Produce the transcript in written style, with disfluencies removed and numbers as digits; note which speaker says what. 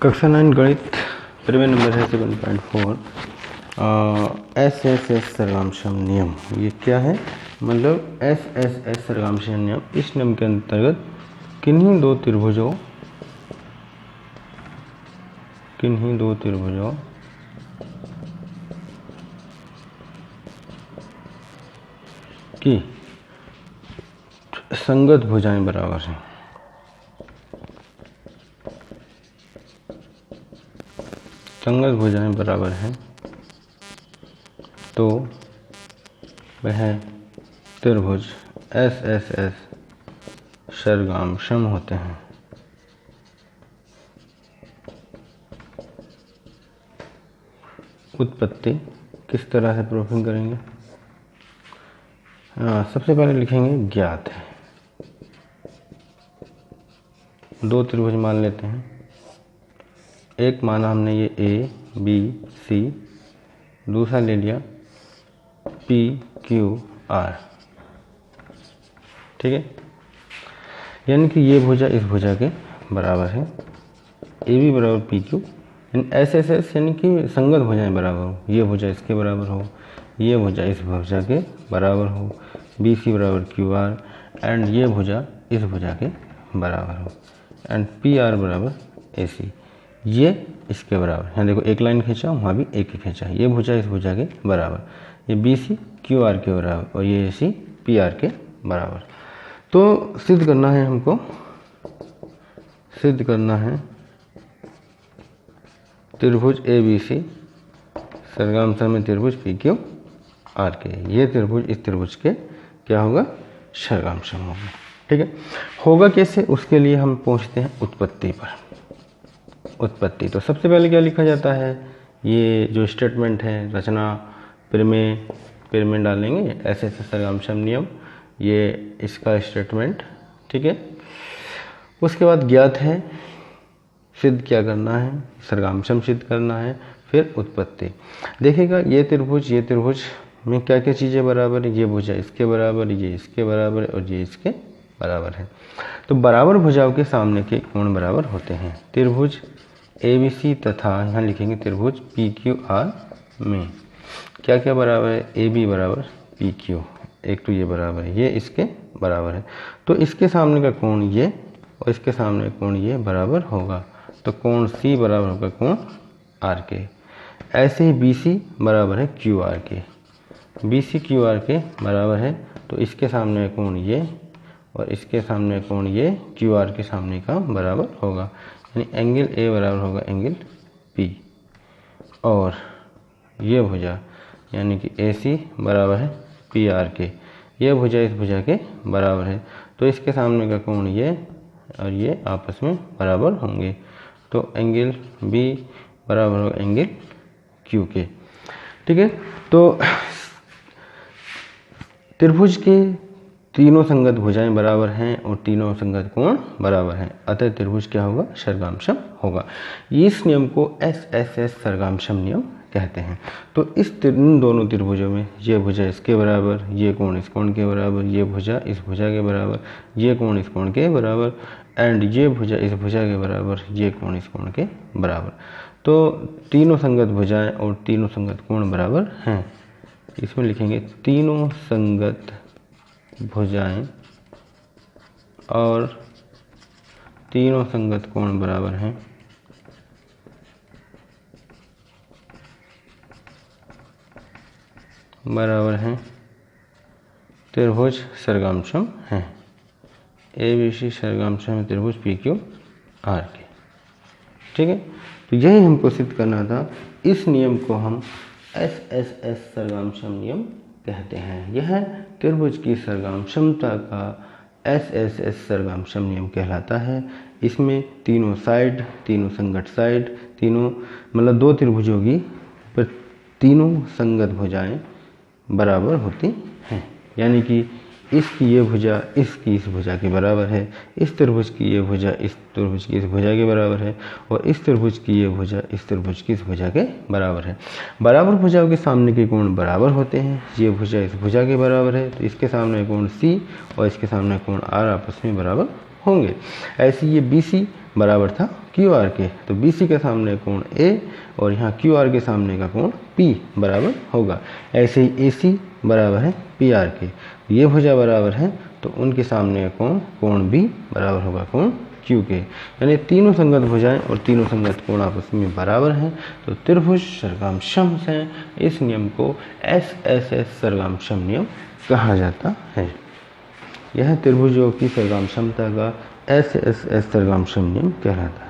Speaker 1: कक्षा 9 गणित previous number है 7.4। एस सर्गांशम नियम, ये क्या है? मतलब एस सर्गांशम नियम। इस नियम के अंतर्गत किन्हीं दो त्रिभुजों की संगत भुजाएं बराबर हैं। संगत भुजाएं बराबर हैं तो वह त्रिभुज एस सर्गांशम होते हैं। उत्पत्ति किस तरह से प्रूफिंग करेंगे? सबसे पहले लिखेंगे ज्ञात है। दो त्रिभुज मान लेते हैं। एक माना हमने ये ए बी सी, दूसरा ले लिया पी क्यू आर। ठीक है, यानी कि ये भुजा इस भुजा के बराबर है। ए बी बराबर पी क्यू, एस यानी कि संगत भुजाएं बराबर हो। ये भुजा इसके बराबर हो, ये भुजा इस भुजा के बराबर हो, बी सी बराबर क्यू आर, एंड ये भुजा इस भुजा के बराबर हो, एंड पी आर बराबर ए सी, ये इसके बराबर। यहाँ देखो एक लाइन खींचा, वहाँ भी एक ही खींचा। ये भुजा इस भुजा के बराबर, ये बी सी क्यू आर के बराबर, और ये ए सी पी आर के बराबर। तो सिद्ध करना है हमको, सिद्ध करना है त्रिभुज ए बी सी सर्गांशम में त्रिभुज पी क्यू आर के। ये त्रिभुज इस त्रिभुज के क्या होगा? सर्गांशम होगा। ठीक है, होगा कैसे? उसके लिए हम पहुँचते हैं उत्पत्ति पर। उत्पत्ति तो सबसे पहले क्या लिखा जाता है? ये जो स्टेटमेंट है, रचना में डालेंगे एस सर्गांशम नियम, ये इसका स्टेटमेंट। ठीक है, उसके बाद ज्ञात है, सिद्ध क्या करना है? सर्गांशम सिद्ध करना है। फिर उत्पत्ति। देखिएगा ये त्रिभुज में क्या क्या चीज़ें बराबर है। ये भुजा इसके बराबर, ये इसके बराबर और ये इसके बराबर है। तो बराबर भुजाओं के सामने के कोण बराबर होते हैं। त्रिभुज ए बी सी तथा यहाँ लिखेंगे त्रिभुज पी क्यू आर में क्या क्या बराबर है? ए बी बराबर पी क्यू, एक तो ये बराबर है, ये इसके बराबर है। तो इसके सामने का कोण ये और इसके सामने कोण ये बराबर होगा। तो कोण सी बराबर होगा कोण आर के। ऐसे ही बी सी बराबर है क्यू आर के, बी सी क्यू आर के बराबर है। तो इसके सामने कोण ये और इसके सामने कोण ये क्यू आर के सामने का बराबर होगा। यानी एंगल ए बराबर होगा एंगल पी, और ये भुजा यानी कि ए सी बराबर है पी आर के। ये भुजा इस भुजा के बराबर है। तो इसके सामने का कोण ये और ये आपस में बराबर होंगे। तो एंगल बी बराबर होगा एंगल क्यू के। ठीक है, तो त्रिभुज के तीनों संगत भुजाएं बराबर हैं और तीनों संगत कोण बराबर हैं, अतः त्रिभुज क्या होगा? सर्गांशम होगा। इस नियम को एस सर्गांशम नियम कहते हैं। तो इन दोनों त्रिभुजों में ये भुजा इसके बराबर, ये कोण इस कोण के बराबर, ये भुजा इस भुजा के बराबर, ये कोण इस कोण के बराबर, एंड ये भुजा इस भुजा के बराबर, ये कोण इस कोण के बराबर। तो तीनों संगत भुजाएं और तीनों संगत कोण बराबर हैं। इसमें लिखेंगे तीनों संगत भुजाएं और तीनों संगत कोण बराबर हैं। बराबर हैं त्रिभुज सर्गांशम हैं। ए बी सी सर्गांशम त्रिभुज पी क्यू आर के। ठीक है, तो यही हमको सिद्ध करना था। इस नियम को हम एस सर्गांशम नियम कहते हैं। यह त्रिभुज की सर्गांशमता का एस सर्गांशम नियम कहलाता है। इसमें तीनों साइड, तीनों संगत साइड, तीनों मतलब दो त्रिभुजों की पर तीनों संगत भुजाएं बराबर होती हैं। यानी कि इसकी ये भुजा इसकी इस भुजा के बराबर है, इस त्रिभुज की ये भुजा इस त्रिभुज की इस भुजा के बराबर है, और इस त्रिभुज की ये भुजा इस त्रिभुज की इस भुजा के बराबर है। बराबर भुजाओं के सामने के कोण बराबर होते हैं। ये भुजा इस भुजा के बराबर है, तो इसके सामने कोण सी और इसके सामने कोण आर आपस में बराबर होंगे। ऐसे ये बी सी बराबर था क्यू आर के, तो बी सी के सामने कोण ए और यहाँ क्यू आर के सामने का कोण पी बराबर होगा। ऐसे ही ए सी बराबर है पी आर के, ये भुजा बराबर है तो उनके सामने का कोण बी बराबर होगा कोण क्यू के। यानी तीनों संगत भुजाएं और तीनों संगत कोण आपस में बराबर हैं तो त्रिभुज सर्गामसम हैं। इस नियम को एस एस एस सर्गामसम नियम कहा जाता है। यह त्रिभुजों की सर्गामसमता का एस एस एस सर्गामसम नियम कहलाता है।